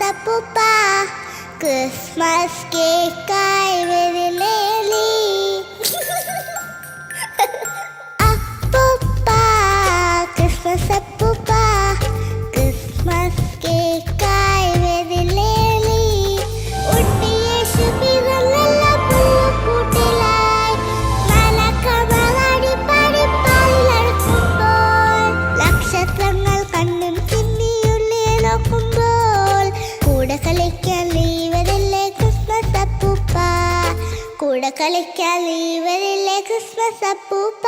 അപ്പൂപ്പ ക്രിസ്മസ് കേക്കായി വരില്ലേ അപ്പൂപ്പ ക്രിസ്മസ് അപ്പൂപ്പ ക്രിസ്മസ് കേക്കായി വരില്ലേ ഉണ്ണിയേശു പിറന്നല്ല പുൽക്കൂട്ടിലായി മലക്കമലടി പാടി പാലിലടക്കുമ്പോൾ നക്ഷത്രങ്ങൾ കണ്ണും ചിന്നിയുള്ളിൽ നോക്കുമ്പോൾ കൂടെ കളിക്കാൻ ലീവരില്ലേ ക്രിസ്മസ് അപ്പൂപ്പ കൂടെ കളിക്കാൻ ലീവരില്ലേ ക്രിസ്മസ് അപ്പൂപ്പ